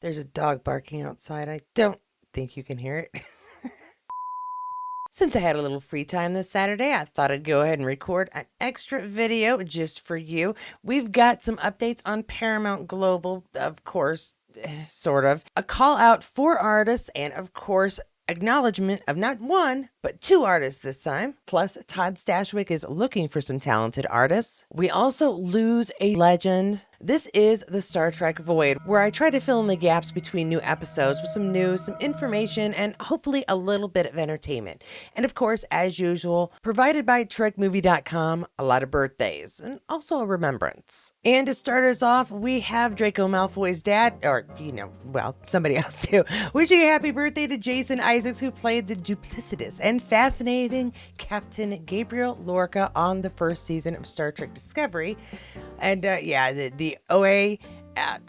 There's a dog barking outside. I don't think you can hear it. Since I had a little free time this Saturday, I thought I'd go ahead and record an extra video just for you. We've got some updates on Paramount Global, of course, sort of. A call out for artists, and of course, acknowledgement of not one, but two artists this time. Plus, Todd Stashwick is looking for some talented artists. We also lose a legend. This is the Star Trek Void, where I try to fill in the gaps between new episodes with some news, some information, and hopefully a little bit of entertainment. And of course, as usual, provided by TrekMovie.com, a lot of birthdays, and also a remembrance. And to start us off, we have Draco Malfoy's dad, or, somebody else too, wishing a happy birthday to Jason Isaacs, who played the duplicitous and fascinating Captain Gabriel Lorca on the first season of Star Trek Discovery. And the OA,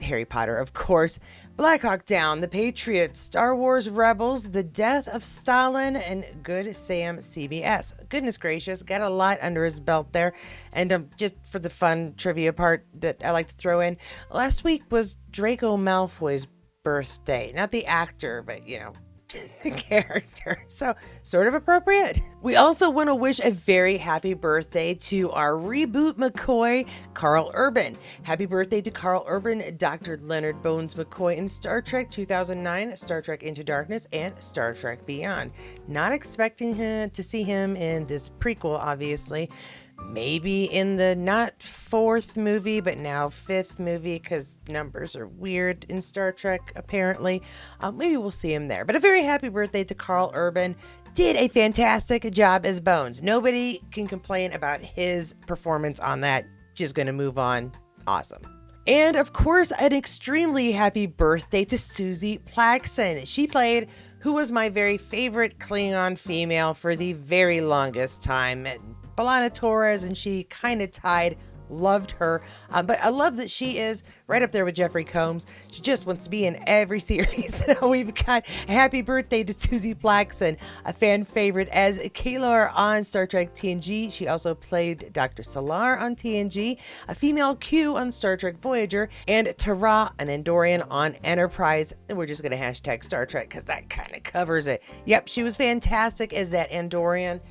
Harry Potter, of course, Black Hawk Down, The Patriots, Star Wars Rebels, The Death of Stalin, and Good Sam CBS. Goodness gracious, got a lot under his belt there. And just for the fun trivia part that I like to throw in, last week was Draco Malfoy's birthday. Not the actor, but the character. So, sort of appropriate. We also want to wish a very happy birthday to our reboot McCoy, Carl Urban. Happy birthday to Carl Urban, Dr. Leonard Bones McCoy in Star Trek 2009, Star Trek Into Darkness, and Star Trek Beyond. Not expecting to see him in this prequel, obviously. Maybe in the not fourth movie, but now fifth movie, because numbers are weird in Star Trek, apparently. Maybe we'll see him there. But a very happy birthday to Carl Urban. Did a fantastic job as Bones. Nobody can complain about his performance on that. Just gonna move on. Awesome. And of course, an extremely happy birthday to Susie Plaxon. She played who was my very favorite Klingon female for the very longest time. B'Elanna Torres, and she kind of tied. Loved her, but I love that she is right up there with Jeffrey Combs. She just wants to be in every series. We've got a happy birthday to Susie Plaxon, a fan favorite as Kalar on Star Trek TNG. She also played Dr. Salar on TNG, a female Q on Star Trek Voyager, and Tara, an Andorian on Enterprise. And we're just going to hashtag Star Trek because that kind of covers it. Yep, she was fantastic as that Andorian.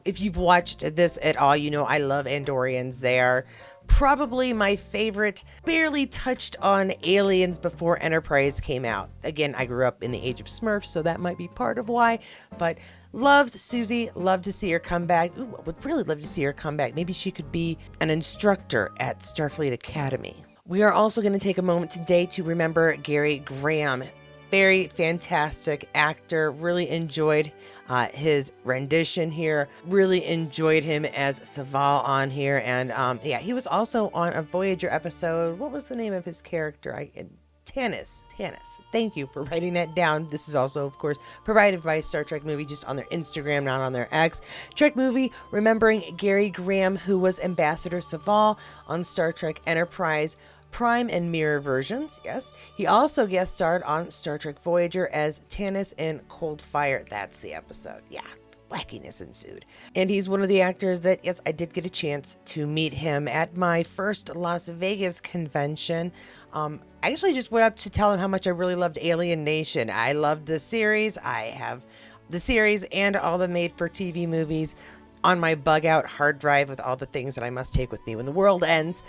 If you've watched this at all, you know I love Andorians. They are probably my favorite. Barely touched on aliens before Enterprise came out. Again, I grew up in the age of Smurfs, so that might be part of why. But loved Susie, loved to see her come back. Ooh, I would really love to see her come back. Maybe she could be an instructor at Starfleet Academy. We are also going to take a moment today to remember Gary Graham. Very fantastic actor. Really enjoyed his rendition here. Really enjoyed him as Saval on here. And he was also on a Voyager episode. What was the name of his character? Tanis. Thank you for writing that down. This is also, of course, provided by Star Trek Movie, just on their Instagram, not on their X. Trek Movie, remembering Gary Graham, who was Ambassador Saval on Star Trek Enterprise, Prime and Mirror versions, yes. He also guest starred on Star Trek Voyager as Tanis in Cold Fire. That's the episode. Yeah, wackiness ensued. And he's one of the actors that, yes, I did get a chance to meet him at my first Las Vegas convention. I actually just went up to tell him how much I really loved Alien Nation. I loved the series. I have the series and all the made-for-TV movies on my bug out hard drive with all the things that I must take with me when the world ends.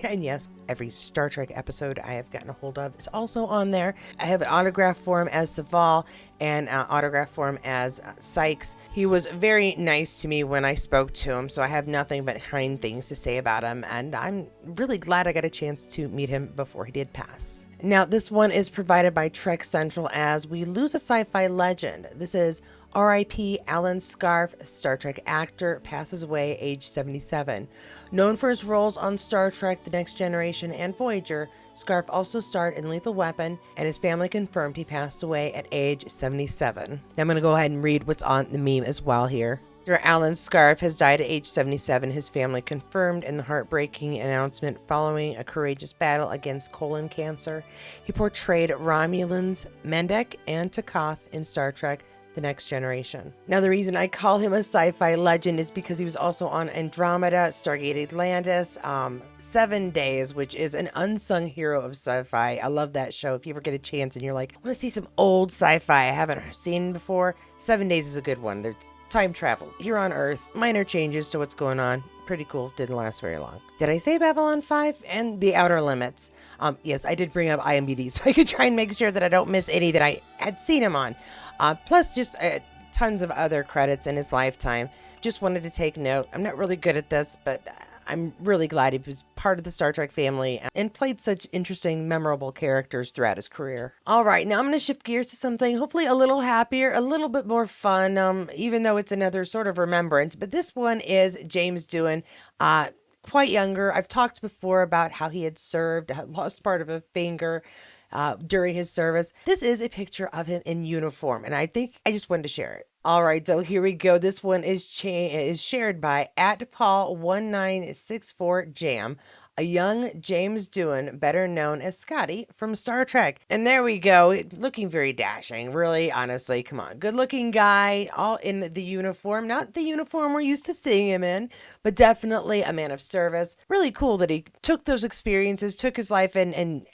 And yes, every Star Trek episode I have gotten a hold of is also on there. I have an autograph for him as Saval and an autograph for him as Sykes. He was very nice to me when I spoke to him, so I have nothing but kind things to say about him, and I'm really glad I got a chance to meet him before he did pass. Now, this one is provided by Trek Central as we lose a sci-fi legend. This is R.I.P. Alan Scarf, Star Trek actor, passes away age 77. Known for his roles on Star Trek The Next Generation and Voyager, Scarf also starred in Lethal Weapon, and his family confirmed he passed away at age 77. Now I'm going to go ahead and read what's on the meme as well here. Actor Alan Scarf has died at age 77, his family confirmed in the heartbreaking announcement following a courageous battle against colon cancer. He portrayed Romulans Mendek and Takath in Star Trek The Next Generation. Now, the reason I call him a sci-fi legend is because he was also on Andromeda, Stargate Atlantis, 7 Days, which is an unsung hero of sci-fi. I love that show. If you ever get a chance and you're like, I want to see some old sci-fi I haven't seen before, 7 Days is a good one. There's time travel here on Earth, minor changes to what's going on. Pretty cool. Didn't last very long. Did I say Babylon 5 and The Outer Limits? Yes, I did bring up IMDb so I could try and make sure that I don't miss any that I had seen him on. Plus just tons of other credits in his lifetime. Just wanted to take note. I'm not really good at this, but I'm really glad he was part of the Star Trek family and played such interesting, memorable characters throughout his career. All right, now I'm going to shift gears to something hopefully a little happier, a little bit more fun, even though it's another sort of remembrance. But this one is James Doohan, quite younger. I've talked before about how he had served, lost part of a finger during his service. This is a picture of him in uniform, and I think I just wanted to share it. All right, so here we go. This one is shared by @Paul1964Jam, a young James Doohan, better known as Scotty from Star Trek. And there we go, looking very dashing. Really, honestly, come on. Good looking guy, all in the uniform. Not the uniform we're used to seeing him in, but definitely a man of service. Really cool that he took those experiences, took his life and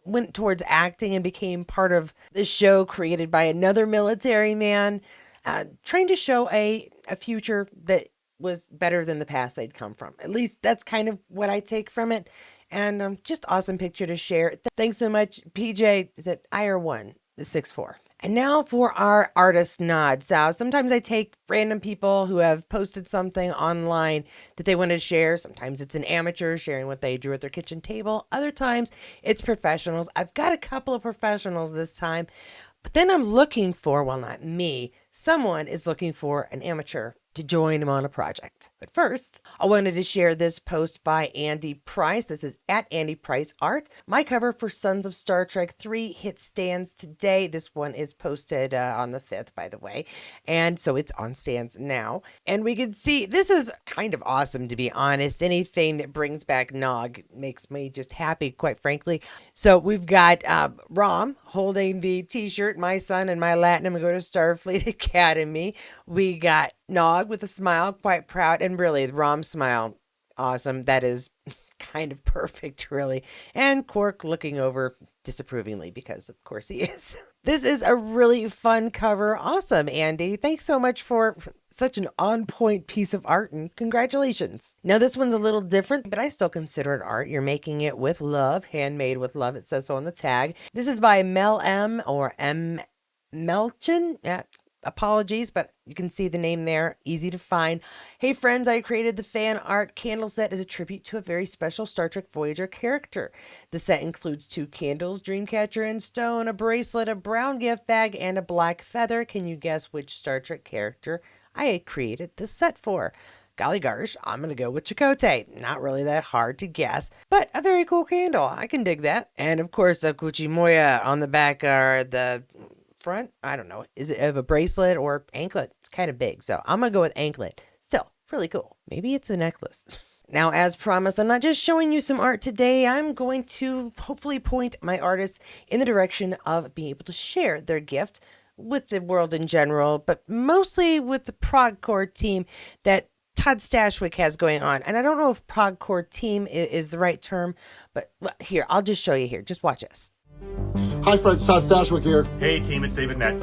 went towards acting and became part of the show created by another military man. Trying to show a future that was better than the past they'd come from. At least that's kind of what I take from it. And just awesome picture to share. Thanks so much, PJ. Is it IR1, the 6'4"? And now for our artist nods. Sometimes I take random people who have posted something online that they want to share. Sometimes it's an amateur sharing what they drew at their kitchen table. Other times it's professionals. I've got a couple of professionals this time. But then I'm looking for, well, not me, someone is looking for an amateur to join him on a project. But first, I wanted to share this post by Andy Price. This is @AndyPriceArt. My cover for Sons of Star Trek 3 hit stands today. This one is posted on the 5th, by the way. And so it's on stands now. And we can see, this is kind of awesome, to be honest. Anything that brings back Nog makes me just happy, quite frankly. So we've got Rom holding the t-shirt, my son and my Latinum go to Starfleet Academy. We got Nog with a smile, quite proud, and really, Rom's smile, awesome. That is kind of perfect, really. And Quark looking over disapprovingly, because of course he is. This is a really fun cover. Awesome, Andy. Thanks so much for such an on-point piece of art, and congratulations. Now, this one's a little different, but I still consider it art. You're making it with love, handmade with love. It says so on the tag. This is by Mel M. or M. Melchin. Yeah. Apologies, but you can see the name there, easy to find. Hey friends, I created the fan art candle set as a tribute to a very special Star Trek Voyager character. The set includes 2 candles, Dreamcatcher and Stone, a bracelet, a brown gift bag, and a black feather. Can you guess which Star Trek character I created this set for? Golly gosh, I'm going to go with Chakotay. Not really that hard to guess, but a very cool candle. I can dig that. And of course, a Kuchimoya on the back are the front. I don't know. Is it of a bracelet or anklet? It's kind of big, so I'm going to go with anklet. Still, really cool. Maybe it's a necklace. Now, as promised, I'm not just showing you some art today. I'm going to hopefully point my artists in the direction of being able to share their gift with the world in general, but mostly with the Progcore team that Todd Stashwick has going on. And I don't know if Progcore team is the right term, but here, I'll just show you here. Just watch this. Hi friends, Todd Stashwick here. Hey team, it's David Nett.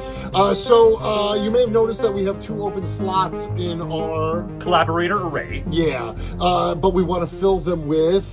So you may have noticed that we have 2 open slots in our Collaborator array. Yeah, but we want to fill them with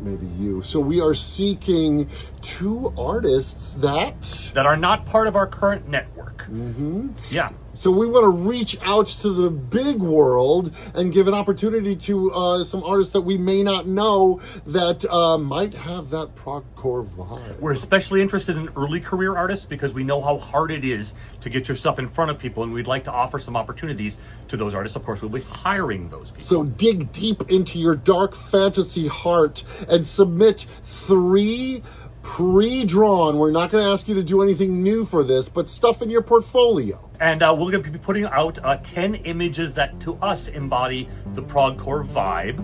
Maybe you. So we are seeking 2 artists that are not part of our current network. Mm-hmm. Yeah. So we want to reach out to the big world and give an opportunity to some artists that we may not know that might have that Progcore vibe. We're especially interested in early career artists because we know how hard it is to get your stuff in front of people, and we'd like to offer some opportunities to those artists. Of course, we'll be hiring those people. So dig deep into your dark fantasy heart and submit 3 pre-drawn. We're not going to ask you to do anything new for this, but stuff in your portfolio. And we're going to be putting out 10 images that to us embody the Progcore vibe.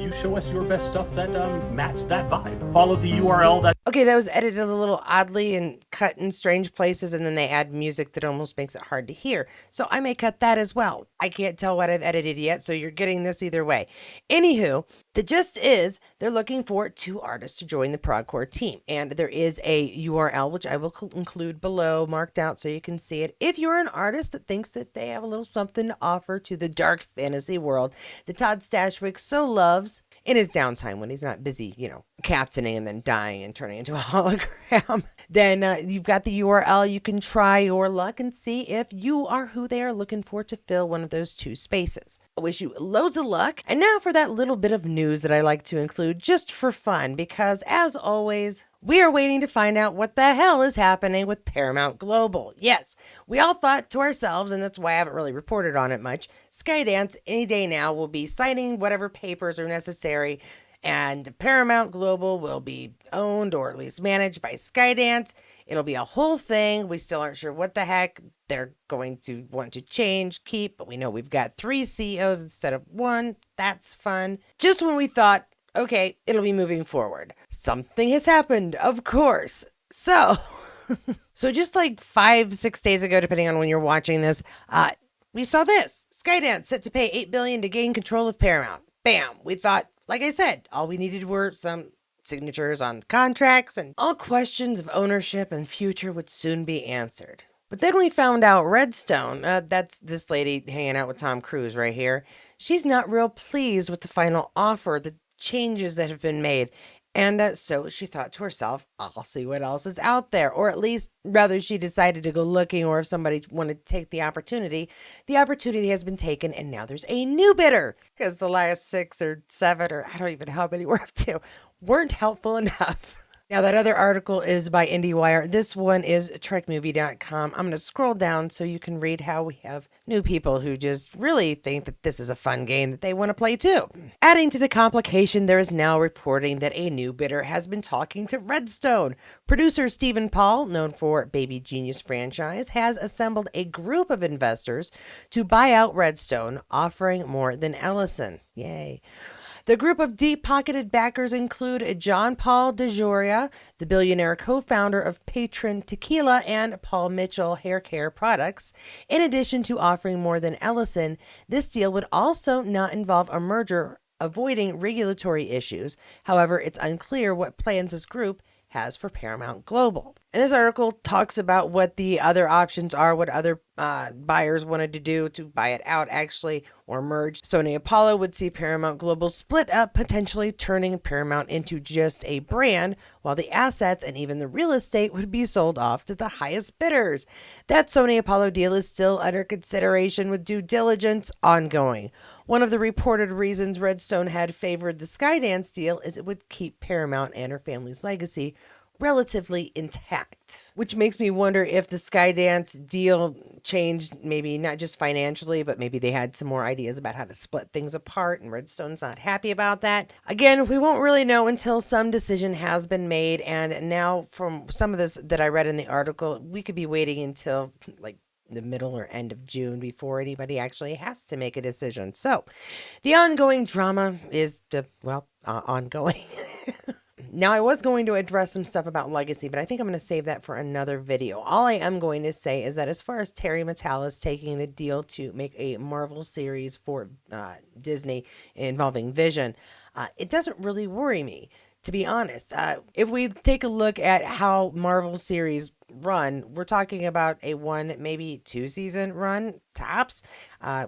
You show us your best stuff that match that vibe. Follow the URL that Okay, that was edited a little oddly and cut in strange places, and then they add music that almost makes it hard to hear. So I may cut that as well. I can't tell what I've edited yet, so you're getting this either way. Anywho, the gist is they're looking for 2 artists to join the Progcore team, and there is a URL which I will include below, marked out so you can see it. If you're an artist that thinks that they have a little something to offer to the dark fantasy world that Todd Stashwick so loves, in his downtime when he's not busy, captaining and then dying and turning into a hologram, then you've got the URL. You can try your luck and see if you are who they are looking for to fill one of those 2 spaces. I wish you loads of luck. And now for that little bit of news that I like to include just for fun, because as always, we are waiting to find out what the hell is happening with Paramount Global. Yes, we all thought to ourselves, and that's why I haven't really reported on it much, Skydance any day now will be signing whatever papers are necessary, and Paramount Global will be owned or at least managed by Skydance. It'll be a whole thing. We still aren't sure what the heck they're going to want to change, keep, but we know we've got 3 CEOs instead of 1. That's fun. Just when we thought, okay, it'll be moving forward, something has happened, of course. So just like 5, 6 days ago, depending on when you're watching this, we saw this. Skydance set to pay $8 billion to gain control of Paramount. Bam. We thought, like I said, all we needed were some signatures on contracts, and all questions of ownership and future would soon be answered. But then we found out Redstone, that's this lady hanging out with Tom Cruise right here, she's not real pleased with the final offer, the changes that have been made. And so she thought to herself, I'll see what else is out there. Or at least, rather, she decided to go looking, or if somebody wanted to take the opportunity has been taken, and now there's a new bidder. Because the last 6 or 7, or I don't even know how many we're up to, weren't helpful enough. Now, that other article is by IndieWire. This one is TrekMovie.com. I'm going to scroll down so you can read how we have new people who just really think that this is a fun game that they want to play too. Adding to the complication, there is now reporting that a new bidder has been talking to Redstone. Producer Stephen Paul, known for Baby Genius franchise, has assembled a group of investors to buy out Redstone, offering more than Ellison. Yay. The group of deep-pocketed backers include John Paul DeJoria, the billionaire co-founder of Patron Tequila and Paul Mitchell Hair Care Products. In addition to offering more than Ellison, this deal would also not involve a merger, avoiding regulatory issues. However, it's unclear what plans this group has for Paramount Global. And this article talks about what the other options are, what other buyers wanted to do to buy it out, actually, or merge. Sony Apollo would see Paramount Global split up, potentially turning Paramount into just a brand, while the assets and even the real estate would be sold off to the highest bidders. That Sony Apollo deal is still under consideration, with due diligence ongoing. One of the reported reasons Redstone had favored the Skydance deal is it would keep Paramount and her family's legacy relatively intact. Which makes me wonder if the Skydance deal changed, maybe not just financially, but maybe they had some more ideas about how to split things apart, and Redstone's not happy about that. Again, we won't really know until some decision has been made, and now from some of this that I read in the article, we could be waiting until like the middle or end of June before anybody actually has to make a decision. So the ongoing drama is, ongoing. Now, I was going to address some stuff about legacy, but I think I'm going to save that for another video. All I am going to say is that as far as Terry Matalas taking the deal to make a Marvel series for Disney involving Vision, it doesn't really worry me, to be honest. If we take a look at how Marvel series run, we're talking about a 1, maybe 2 season run, tops,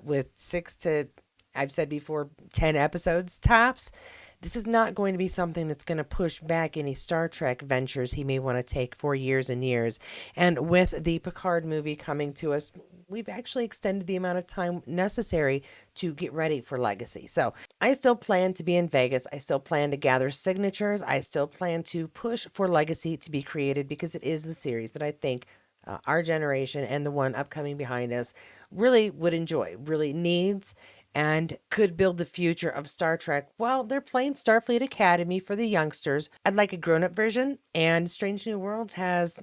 with 6 to, I've said before, 10 episodes, tops. This is not going to be something that's going to push back any Star Trek ventures he may want to take for years and years. And with the Picard movie coming to us, we've actually extended the amount of time necessary to get ready for Legacy. So I still plan to be in Vegas. I still plan to gather signatures. I still plan to push for Legacy to be created, because it is the series that I think our generation and the one upcoming behind us really would enjoy, really needs, and could build the future of Star Trek while they're playing Starfleet Academy for the youngsters. I'd like a grown-up version, and Strange New Worlds has,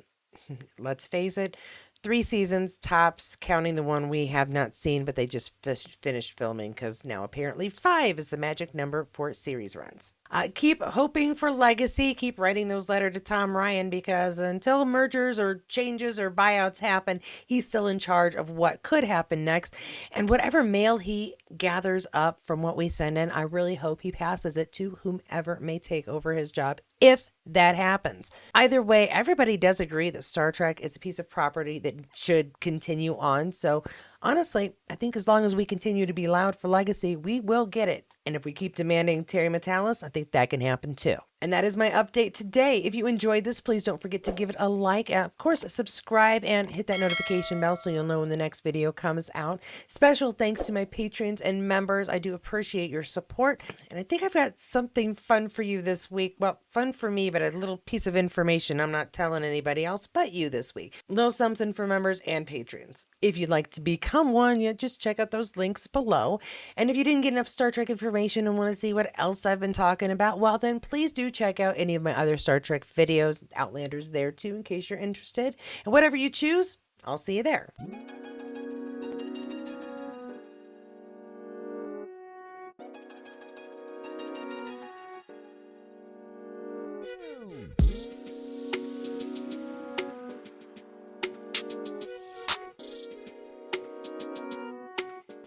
let's face it, 3 seasons tops, counting the one we have not seen, but they just finished filming, because now apparently 5 is the magic number for series runs. Keep hoping for legacy. Keep writing those letters to Tom Ryan, because until mergers or changes or buyouts happen, he's still in charge of what could happen next. And whatever mail he gathers up from what we send in, I really hope he passes it to whomever may take over his job, if that happens. Either way, everybody does agree that Star Trek is a piece of property that should continue on. So honestly, I think as long as we continue to be loud for legacy, we will get it. And if we keep demanding Terry Metalis, I think that can happen too. And that is my update today. If you enjoyed this, please don't forget to give it a like. And of course, subscribe and hit that notification bell so you'll know when the next video comes out. Special thanks to my patrons and members. I do appreciate your support. And I think I've got something fun for you this week. Well, fun for me, but a little piece of information I'm not telling anybody else but you this week. A little something for members and patrons. If you'd like to become one, just check out those links below. And if you didn't get enough Star Trek information and want to see what else I've been talking about, well, then please do check out any of my other Star Trek videos, Outlanders there too, in case you're interested. And whatever you choose, I'll see you there.